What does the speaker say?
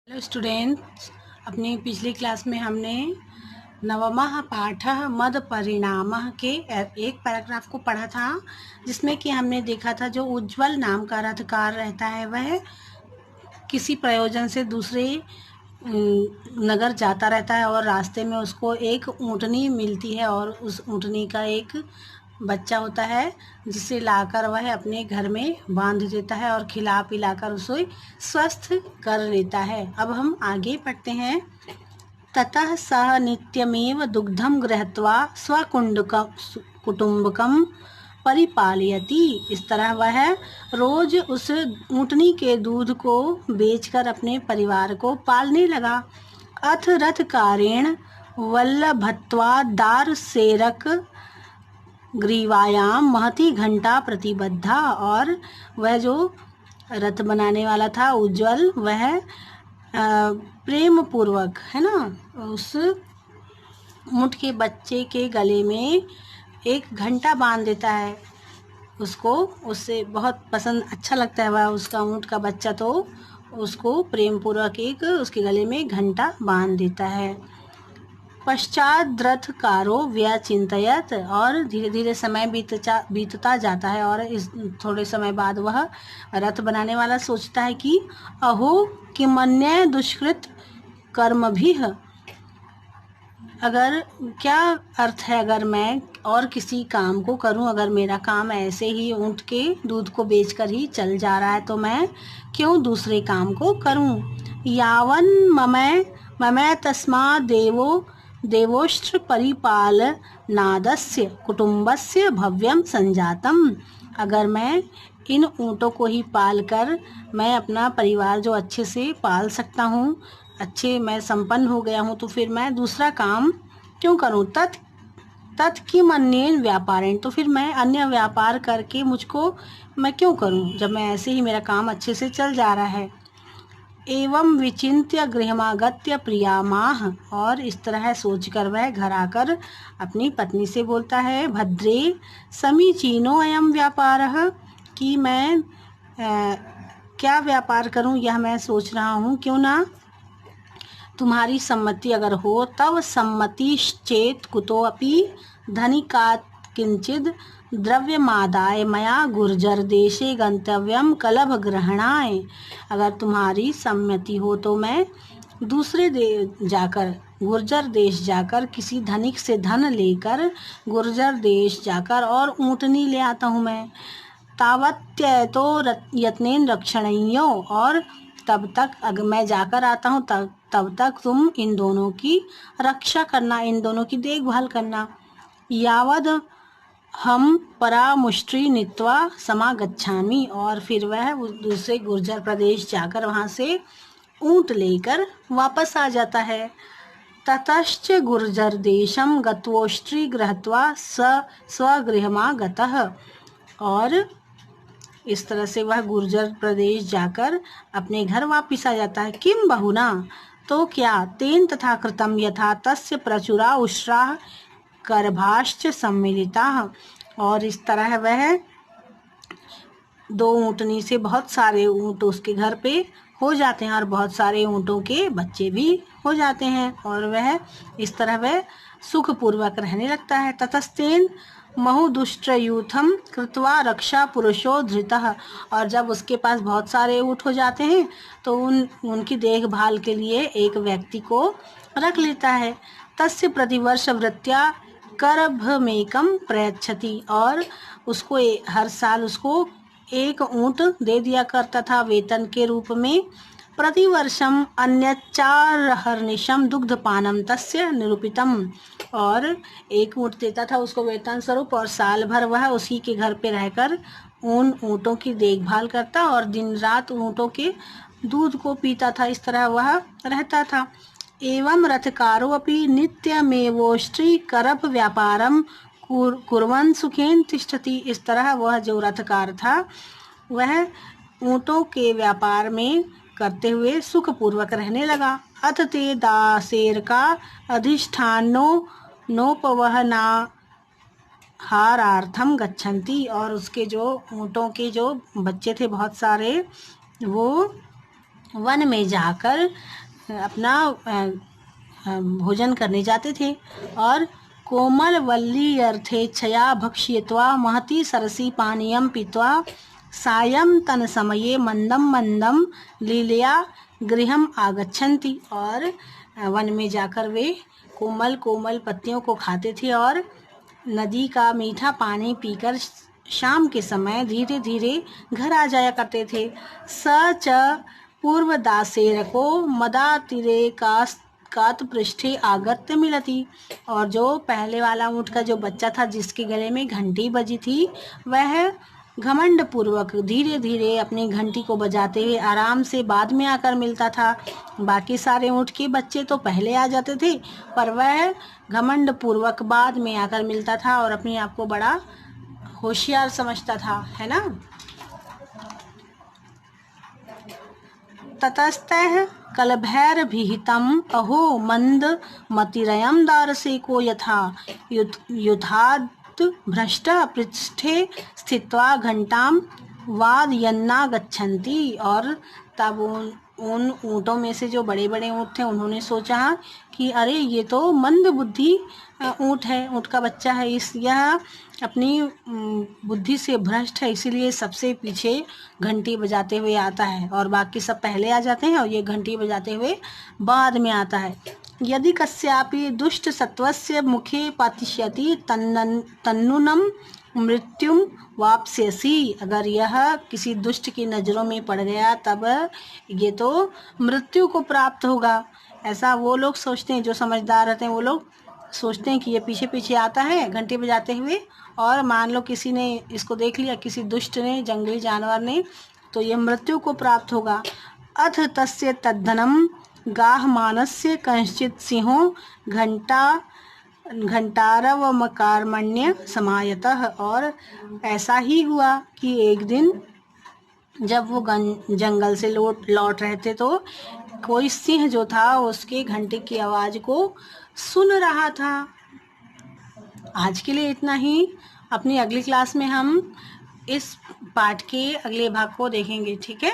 Hello students, अपनी पिछली class में हमने नवमः पाठः मद परिणामः के एक पैराग्राफ को पढ़ा था, जिसमें कि हमने देखा था जो उज्ज्वल नाम का रथकार रहता है वह किसी प्रयोजन से दूसरे नगर जाता रहता है और रास्ते में उसको एक ऊँटनी मिलती है और उस ऊँटनी का एक बच्चा होता है जिसे लाकर वह अपने घर में बांध देता है और खिला पिलाकर उसे स्वस्थ कर लेता है। अब हम आगे पढ़ते हैं। ततः सः नित्यमेव दुग्धं गृहीत्वा कुटुंबकं परिपालयति। इस तरह वह रोज उस ऊँटनी के दूध को बेचकर अपने परिवार को पालने लगा। अथ रथकारेण वल्लभत्वात् दारसेरक ग्रीवायाम महती घंटा प्रतिबद्धा। और वह जो रथ बनाने वाला था उज्ज्वल, वह प्रेम पूर्वक है ना उस ऊँट के बच्चे के गले में एक घंटा बांध देता है। उसको उससे बहुत पसंद अच्छा लगता है वह उसका ऊँट का बच्चा, तो उसको प्रेम पूर्वक एक उसके गले में घंटा बांध देता है। पश्चात रथकारो व्यचिंतयत, और धीरे धीरे समय बीतता जाता है और इस थोड़े समय बाद वह रथ बनाने वाला सोचता है कि अहो किमन्य दुष्कृत कर्म भी, अगर क्या अर्थ है अगर मैं और किसी काम को करूं, अगर मेरा काम ऐसे ही ऊँट के दूध को बेचकर ही चल जा रहा है तो मैं क्यों दूसरे काम को करूं। यावन ममय तस्मात् देवोष्ट्र परिपाल नादस्य कुटुंबस्य भव्यम संजातम। अगर मैं इन ऊँटों को ही पाल कर मैं अपना परिवार जो अच्छे से पाल सकता हूँ, अच्छे मैं संपन्न हो गया हूँ, तो फिर मैं दूसरा काम क्यों करूँ। तत्किम अन्येन व्यापारेण, तो फिर मैं अन्य व्यापार करके मुझको मैं क्यों करूँ जब मैं ऐसे ही मेरा काम अच्छे से चल जा रहा है। एवं विचिन्त्य गृहमागत्य प्रियामाह, और इस तरह सोचकर वह घर आकर अपनी पत्नी से बोलता है, भद्रे समीचीनो अयम व्यापारः, कि मैं क्या व्यापार करूं यह मैं सोच रहा हूं, क्यों ना तुम्हारी सम्मति अगर हो तब सम्मतिश्चेत कुतो अपि धनिकात् किंचिद द्रव्यमादाय मया गुर्जर देशे गंतव्यम कलभ ग्रहणाय। अगर तुम्हारी सम्मति हो तो मैं दूसरे जाकर गुर्जर देश जाकर किसी धनिक से धन लेकर गुर्जर देश जाकर और ऊँटनी ले आता हूँ मैं। तावत्यतो यत्नेन रक्षणीयो, और तब तक अगर मैं जाकर आता हूँ तब तक तुम इन दोनों की रक्षा करना, इन दोनों की देखभाल करना। यावद हम परामुष्ट्री नीत्वा समागच्छामि, और फिर वह दूसरे गुर्जर प्रदेश जाकर वहाँ से ऊँट लेकर वापस आ जाता है। ततश्च गुर्जर देशम गत्वोष्ट्री गृहीत्वा स्वगृहमागतः, और इस तरह से वह गुर्जर प्रदेश जाकर अपने घर वापस आ जाता है। किम बहुना, तो क्या तेन तथा कृतम यथा तस्य प्रचुरा उष्ट्रा गर्भाश्च सम्मिलिता, और इस तरह वह दो ऊँटनी से बहुत सारे ऊँट उसके घर पे हो जाते हैं और बहुत सारे ऊँटों के बच्चे भी हो जाते हैं, और वह इस तरह वह सुखपूर्वक रहने लगता है। ततस्तेन बहुदुष्ट्रयूथम कृत्वा रक्षा पुरुषो धृतः, और जब उसके पास बहुत सारे ऊँट हो जाते हैं तो उनकी देखभाल के लिए एक व्यक्ति को रख लेता है। तस्य प्रतिवर्ष वृत्त्या करभमेकम प्रयच्छति, और उसको हर साल उसको एक ऊँट दे दिया करता था वेतन के रूप में। प्रतिवर्षम अन्यच्चारहर्निशम दुग्धपानम तस्य निरूपितम, और एक ऊँट देता था उसको वेतन स्वरूप, और साल भर वह उसी के घर पे रहकर उन ऊँटों की देखभाल करता और दिन रात ऊँटों के दूध को पीता था। इस तरह वह रहता था। एवं रथकारो अपि नित्यमेवोष्ट्री करभ व्यापारम कुर्वन् सुखेन तिष्ठति। इस तरह वह जो रथकार था वह ऊँटों के व्यापार में करते हुए सुखपूर्वक रहने लगा। अथ ते दासेर का अधिष्ठानो नोपवहना हारार्थम गच्छन्ति, और उसके जो ऊँटों के जो बच्चे थे बहुत सारे, वो वन में जाकर अपना भोजन करने जाते थे। और कोमल वल्ली अर्थेच्छया भक्ष्यत्वा महती सरसी पानीयम पीत्वा सायं तन समये मंदम मंदम लीलया गृहम आगच्छन्ति। और वन में जाकर वे कोमल कोमल पत्तियों को खाते थे और नदी का मीठा पानी पीकर शाम के समय धीरे धीरे घर आ जाया करते थे। स च पूर्वदासेरको मदातिरेकात पृष्ठे आगत्य मिलती। और जो पहले वाला ऊँट का जो बच्चा था जिसके गले में घंटी बजी थी, वह घमंड पूर्वक धीरे धीरे अपनी घंटी को बजाते हुए आराम से बाद में आकर मिलता था। बाकी सारे ऊँट के बच्चे तो पहले आ जाते थे, पर वह घमंड पूर्वक बाद में आकर मिलता था और अपने आप को बड़ा होशियार समझता था, है ना। ततस्तः कलभैर्भिहितम् अहो मंद मतिरयं दारसेको यथा युधात् भ्रष्ट पृष्ठे स्थित्वा घंटां वादयन्ना गच्छन्ति। और तब उन ऊँटों में से जो बड़े बड़े ऊँट थे उन्होंने सोचा कि अरे ये तो मंद बुद्धि ऊँट है, ऊँट का बच्चा है, यह अपनी बुद्धि से भ्रष्ट है, इसीलिए सबसे पीछे घंटी बजाते हुए आता है और बाकी सब पहले आ जाते हैं और ये घंटी बजाते हुए बाद में आता है। यदि कस्यापि दुष्ट सत्वस्य मुखे पातिष्यति तन्नूनम मृत्युम वाप्स्यसि। अगर यह किसी दुष्ट की नज़रों में पड़ गया तब ये तो मृत्यु को प्राप्त होगा। ऐसा वो लोग सोचते हैं, जो समझदार रहते हैं वो लोग सोचते हैं कि ये पीछे पीछे आता है घंटी बजाते हुए, और मान लो किसी ने इसको देख लिया, किसी दुष्ट ने, जंगली जानवर ने, तो ये मृत्यु को प्राप्त होगा। अथ तस्य तद्धनम गाहमानस्य कंश्चित सिंहो घंटारवमकार्मण्य समायतः। और ऐसा ही हुआ कि एक दिन जब वो जंगल से लौट रहे थे तो कोई सिंह जो था उसके घंटे की आवाज़ को सुन रहा था। आज के लिए इतना ही। अपनी अगली क्लास में हम इस पाठ के अगले भाग को देखेंगे, ठीक है।